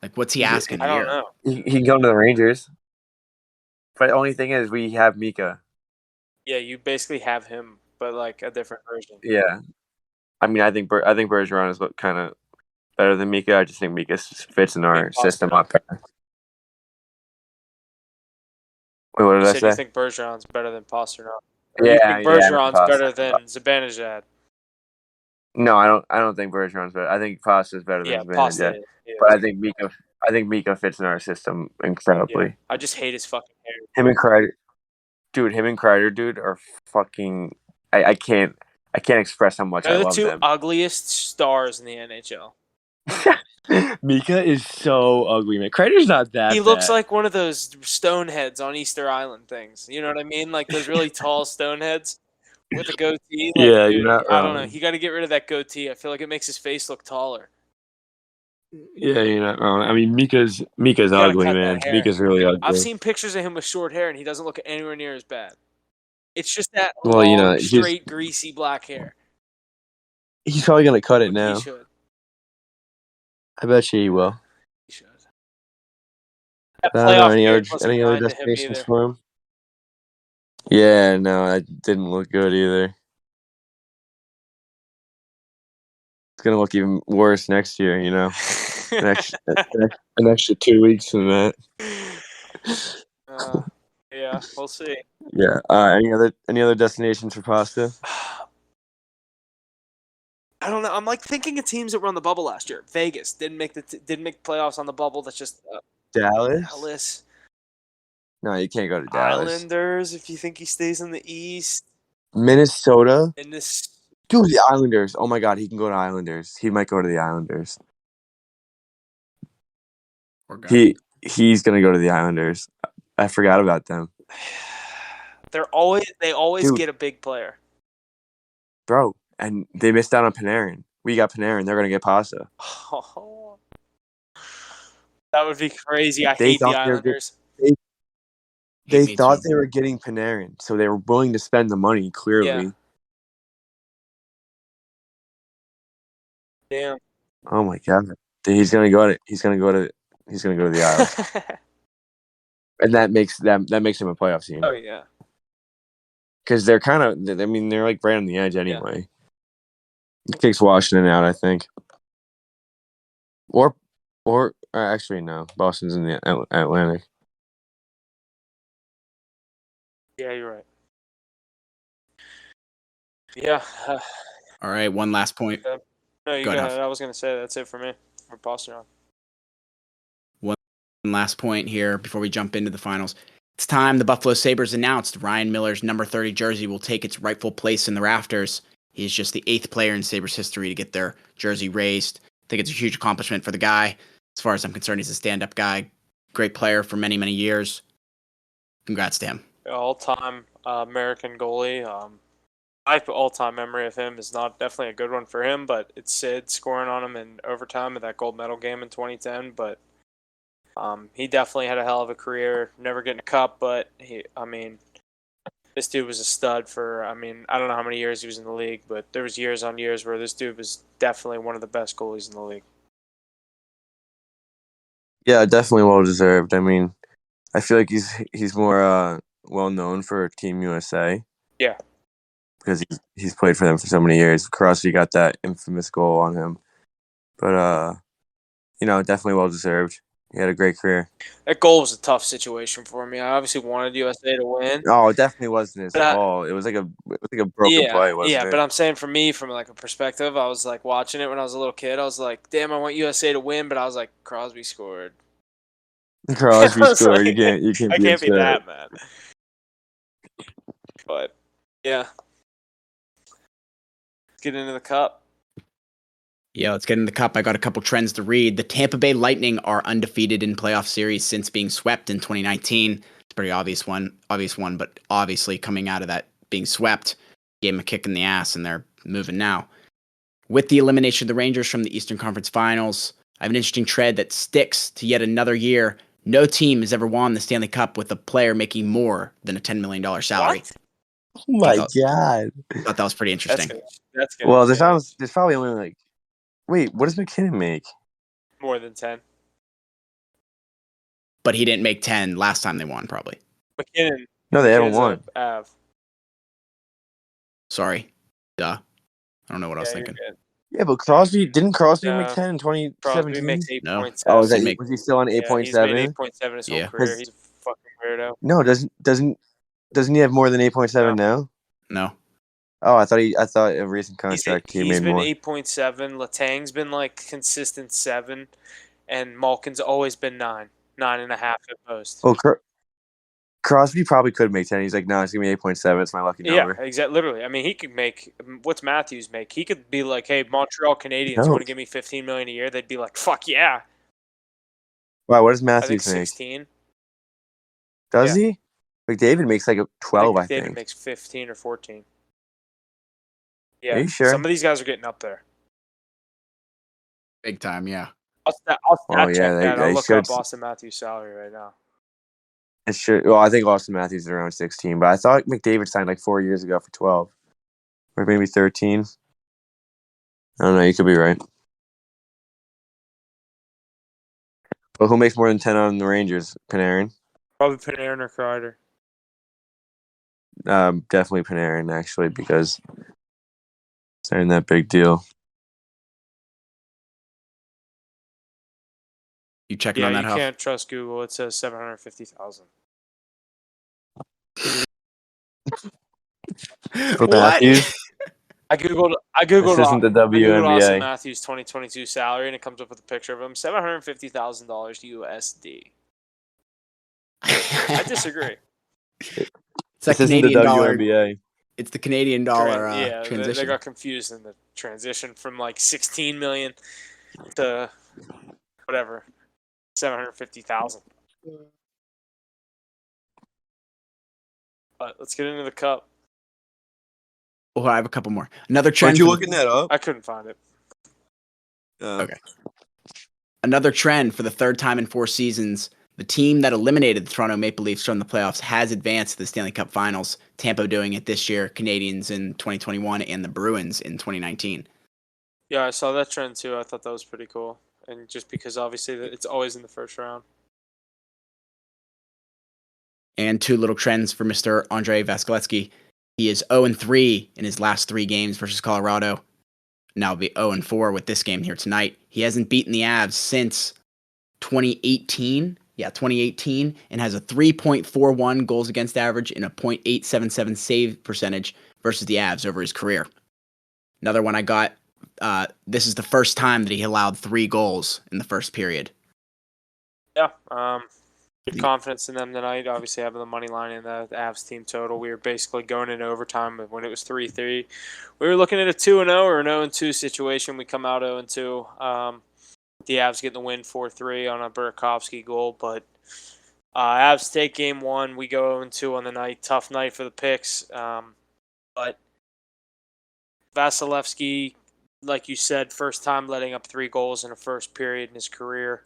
Like, what's he asking? I don't know. He can go to the Rangers. But the only thing is, we have Mika. Yeah, you basically have him, but like a different version. Yeah, I mean, I think Bergeron is kind of better than Mika. I just think Mika fits in our system up better. Wait, what did I say? You think Bergeron's better than Pastrnak? Yeah, you think Bergeron's better than Zibanejad? No, I don't think Bergeron's better. I think Pasta's better than Zibanejad. Yeah. But I think Mika fits in our system incredibly. Yeah. I just hate his fucking hair. Him and Kreider, dude, are fucking. I can't express how much I love them. They're the two ugliest stars in the NHL. Mika is so ugly, man. Kreider's not that. He looks like one of those stoneheads on Easter Island things. You know what I mean? Like those really tall stoneheads with a goatee. Like, yeah, dude, you're not wrong. I don't know. You got to get rid of that goatee. I feel like it makes his face look taller. Yeah, you're not wrong. I mean, Mika's ugly, man. Mika's really ugly. I've seen pictures of him with short hair, and he doesn't look anywhere near as bad. It's just that straight, greasy black hair. He's probably gonna cut it now. He should. I bet you he will. He should. Any other destinations for him? Yeah, no, that didn't look good either. It's gonna look even worse next year, you know. an extra 2 weeks from that. Yeah, we'll see. Yeah. Any other destinations for Pasta? I don't know. I'm like thinking of teams that were on the bubble last year. Vegas didn't make the playoffs on the bubble. That's just Dallas. No, you can't go to Dallas. Islanders, if you think he stays in the East. Minnesota. Dude, the Islanders. Oh my God, he can go to Islanders. He might go to the Islanders. He's gonna go to the Islanders. I forgot about them. They always get a big player. Bro, and they missed out on Panarin. We got Panarin. They're gonna get Pasta. Oh, that would be crazy. I hate the Islanders. They thought they were getting Panarin, so they were willing to spend the money. Clearly. Yeah. Damn. Oh my God. He's gonna go to the Isles. And that makes him a playoff team. Oh yeah. Because they're kind of, I mean, they're like right on the edge anyway. Yeah. It kicks Washington out, I think. Or actually no, Boston's in the Atlantic. Yeah, you're right. Yeah. All right, one last point. No, you go ahead. I was going to say that's it for me. For Pastrnak. One last point here before we jump into the finals. It's time the Buffalo Sabres announced Ryan Miller's number 30 jersey will take its rightful place in the rafters. He's just the 8th player in Sabres history to get their jersey raised. I think it's a huge accomplishment for the guy. As far as I'm concerned, he's a stand-up guy. Great player for many, many years. Congrats to him. All-time American goalie. My all-time memory of him is not definitely a good one for him, but it's Sid scoring on him in overtime of that gold medal game in 2010. But he definitely had a hell of a career. Never getting a cup, but this dude was a stud for. I don't know how many years he was in the league, but there was years on years where this dude was definitely one of the best goalies in the league. Yeah, definitely well deserved. I mean, I feel like he's more well known for Team USA. Yeah. Because he's played for them for so many years. Crosby got that infamous goal on him. But, definitely well deserved. He had a great career. That goal was a tough situation for me. I obviously wanted USA to win. Oh, it definitely wasn't his But fault. It was like a broken play, wasn't but it? I'm saying for me, from like a perspective, I was like watching it when I was a little kid. I was like, damn, I want USA to win, but I was like, Crosby scored. I Crosby was scored. like, You can't I be can't be upset. that mad. But yeah, let's get into the cup. Yeah, let's get in the cup. I got a couple trends to read. The Tampa Bay Lightning are undefeated in playoff series since being swept in 2019. It's a pretty obvious one, but obviously coming out of that being swept, gave them a kick in the ass, and they're moving now. With the elimination of the Rangers from the Eastern Conference Finals, I have an interesting trend that sticks to yet another year. No team has ever won the Stanley Cup with a player making more than a $10 million salary. What? Oh my god! I thought that was pretty interesting. That's gonna Well, change. there's probably only like, wait, what does McKinnon make? More than 10. But he didn't make 10 last time they won, probably. McKinnon. No, they haven't McKinnon's won. a Av. Sorry. Duh. I don't know what I was Yeah, you're thinking. good. Yeah, but Crosby make No. 10 in Crosby 2017? makes No. 8.7. Oh, Didn't make- was he still on Yeah, he's made 8.7? 8.7 his whole Yeah. career. He's a fucking weirdo. No, doesn't he have more than 8.7 now? No. Oh, I thought a recent contract he He's made been more. 8.7. Latang's been like consistent 7, and Malkin's always been 9.5 at most. Oh, Crosby probably could make 10. He's like, no, it's gonna be 8.7. It's my lucky number. Yeah, exactly. Literally, I mean, he could make. What's Matthews make? He could be like, "Hey, Montreal Canadiens No. want to give me $15 million a year." They'd be like, "Fuck yeah!" Wow, what does I think Matthews make? 16. Does Yeah. he? McDavid makes like a 12, I David think. makes 15 or 14. Are Yeah, you sure? some of these guys are getting up there. Big time, yeah. I'll stat Oh, check yeah, that. I'll they look should. up Austin Matthews' salary right now. It should. Well, I think Austin Matthews is around 16, but I thought McDavid signed like 4 years ago for 12, or maybe 13. I don't know. You could be right. But who makes more than 10 on the Rangers? Panarin. Probably Panarin or Kreider. Definitely Panarin, actually, because it's not that big deal. You checking on Yeah, that, you Huff? can't trust Google. It says 750,000. For Matthews, I googled. this isn't the I googled Austin WNBA. Matthews' 2022 salary, and it comes up with a picture of him. $750,000 USD. I disagree. It's that This isn't the Canadian dollar. WNBA. It's the Canadian dollar Yeah, transition. they got confused in the transition from like 16 million to whatever 750,000. But let's get into the cup. Oh, I have a couple more. Another trend. Aren't you looking that up? I couldn't find it. Okay. Another trend for the third time in 4 seasons. The team that eliminated the Toronto Maple Leafs from the playoffs has advanced to the Stanley Cup Finals. Tampa doing it this year, Canadians in 2021, and the Bruins in 2019. Yeah, I saw that trend too. I thought that was pretty cool. And just because obviously it's always in the first round. And 2 little trends for Mr. Andrei Vasilevsky. He is 0-3 in his last 3 games versus Colorado. Now be 0-4 with this game here tonight. He hasn't beaten the Avs since 2018. Yeah, 2018, and has a 3.41 goals against average and a .877 save percentage versus the Avs over his career. Another one I got, this is the first time that he allowed 3 goals in the first period. Yeah, good confidence in them tonight. Obviously having the money line in the Avs team total. We were basically going into overtime when it was 3-3. We were looking at a 2-0 or an 0-2 situation. We come out 0-2. The Avs getting the win 4-3 on a Burakovsky goal, but Avs take game 1. We go 0-2 on the night. Tough night for the picks, but Vasilevsky, like you said, first time letting up 3 goals in a first period in his career.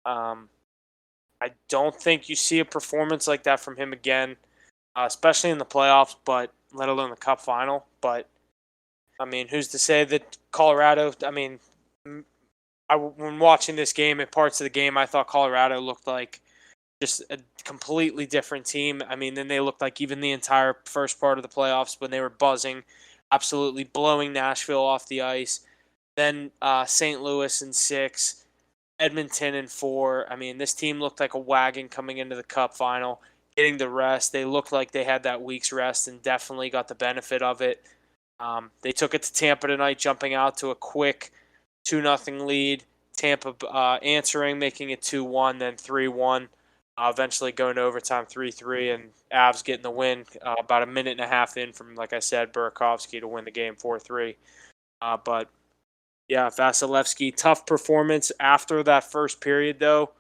I don't think you see a performance like that from him again, especially in the playoffs, but let alone the Cup final. But I mean, who's to say that Colorado? I mean, when watching this game and parts of the game, I thought Colorado looked like just a completely different team. I mean, then they looked like even the entire first part of the playoffs when they were buzzing, absolutely blowing Nashville off the ice. Then St. Louis in 6. Edmonton in 4. I mean, this team looked like a wagon coming into the Cup final, getting the rest. They looked like they had that week's rest and definitely got the benefit of it. They took it to Tampa tonight, jumping out to a quick 2-0 lead. Tampa answering, making it 2-1, then 3-1. Eventually going to overtime 3-3, and Avs getting the win about a minute and a half in from, like I said, Burakovsky to win the game 4-3. But yeah, Vasilevsky, tough performance after that first period, though.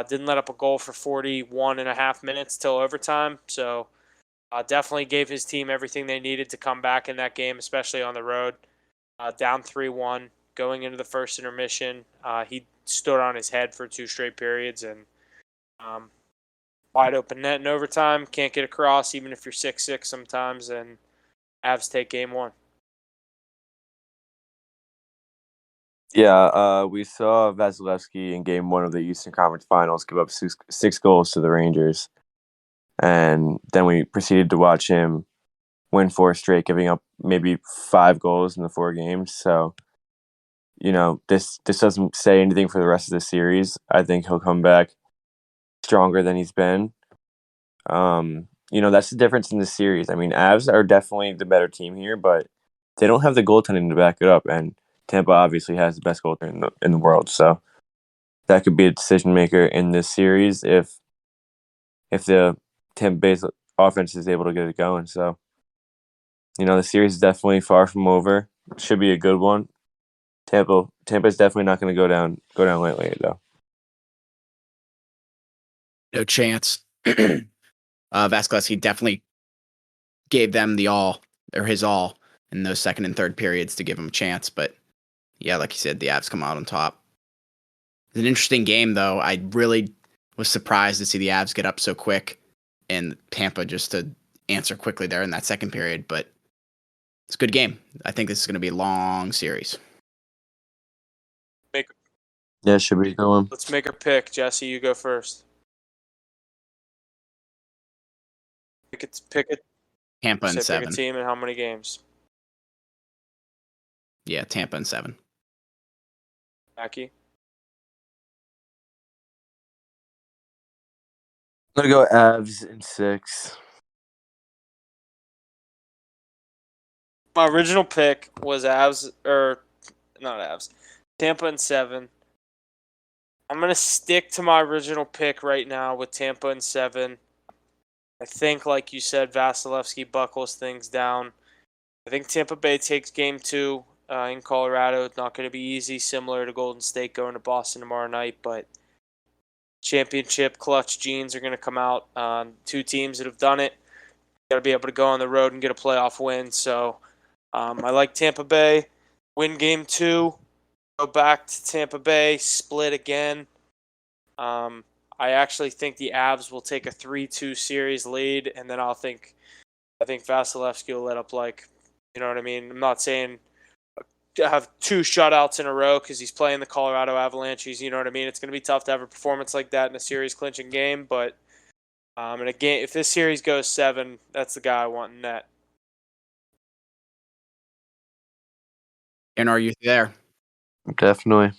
Didn't let up a goal for 41 and a half minutes till overtime. So definitely gave his team everything they needed to come back in that game, especially on the road. Down 3-1, going into the first intermission. He stood on his head for 2 straight periods, and wide open net in overtime. Can't get across, even if you're 6'6" sometimes, and Avs take game 1. Yeah, we saw Vasilevsky in Game 1 of the Eastern Conference Finals give up six goals to the Rangers, and then we proceeded to watch him win 4 straight, giving up maybe 5 goals in the 4 games. So, this doesn't say anything for the rest of the series. I think he'll come back stronger than he's been. That's the difference in the series. I mean, Avs are definitely the better team here, but they don't have the goaltending to back it up, and Tampa obviously has the best goaltender in the world. So that could be a decision maker in this series if the Tampa Bay's offense is able to get it going. So, the series is definitely far from over. It should be a good one. Tampa's definitely not going to go down lightly though. No chance. Vasilevsky definitely gave them his all in those second and third periods to give him a chance. But yeah, like you said, the Avs come out on top. It's an interesting game, though. I really was surprised to see the Avs get up so quick and Tampa just to answer quickly there in that second period. But it's a good game. I think this is going to be a long series. Yeah, it should be going. Let's make a pick. Jesse, you go first. Pick it. Tampa and 7. Pick a team and how many games? Yeah, Tampa and 7. Mackie? I'm going to go Avs in 6. My original pick was Tampa and 7. I'm going to stick to my original pick right now with Tampa and 7. I think, like you said, Vasilevsky buckles things down. I think Tampa Bay takes game 2 in Colorado. It's not going to be easy, similar to Golden State going to Boston tomorrow night, but championship clutch genes are going to come out. 2 teams that have done it. Got to be able to go on the road and get a playoff win. So I like Tampa Bay. Win game 2. Go back to Tampa Bay. Split again. I actually think the Avs will take a 3-2 series lead, and then I think Vasilevsky will let up, you know what I mean? I'm not saying have 2 shutouts in a row because he's playing the Colorado Avalanches. You know what I mean? It's going to be tough to have a performance like that in a series clinching game, but in a game, if this series goes 7, that's the guy I want in net. And are you there? Definitely.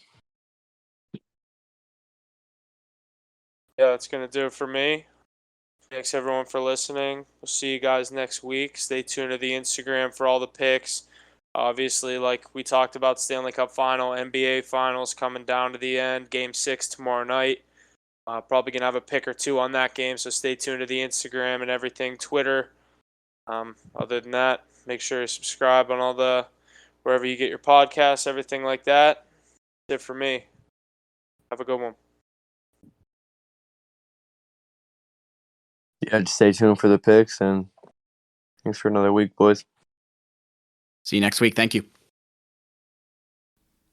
Yeah, that's going to do it for me. Thanks, everyone, for listening. We'll see you guys next week. Stay tuned to the Instagram for all the picks. Obviously, like we talked about, Stanley Cup Final, NBA Finals coming down to the end. Game 6 tomorrow night. Probably going to have a pick or 2 on that game, so stay tuned to the Instagram and everything, Twitter. Other than that, make sure you subscribe on wherever you get your podcasts, everything like that. That's it for me. Have a good one. Yeah, just stay tuned for the picks, and thanks for another week, boys. See you next week. Thank you.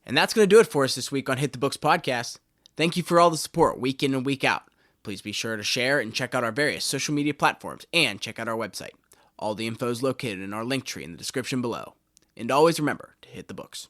And that's going to do it for us this week on Hit the Books podcast. Thank you for all the support week in and week out. Please be sure to share and check out our various social media platforms and check out our website. All the info is located in our link tree in the description below. And always remember to hit the books.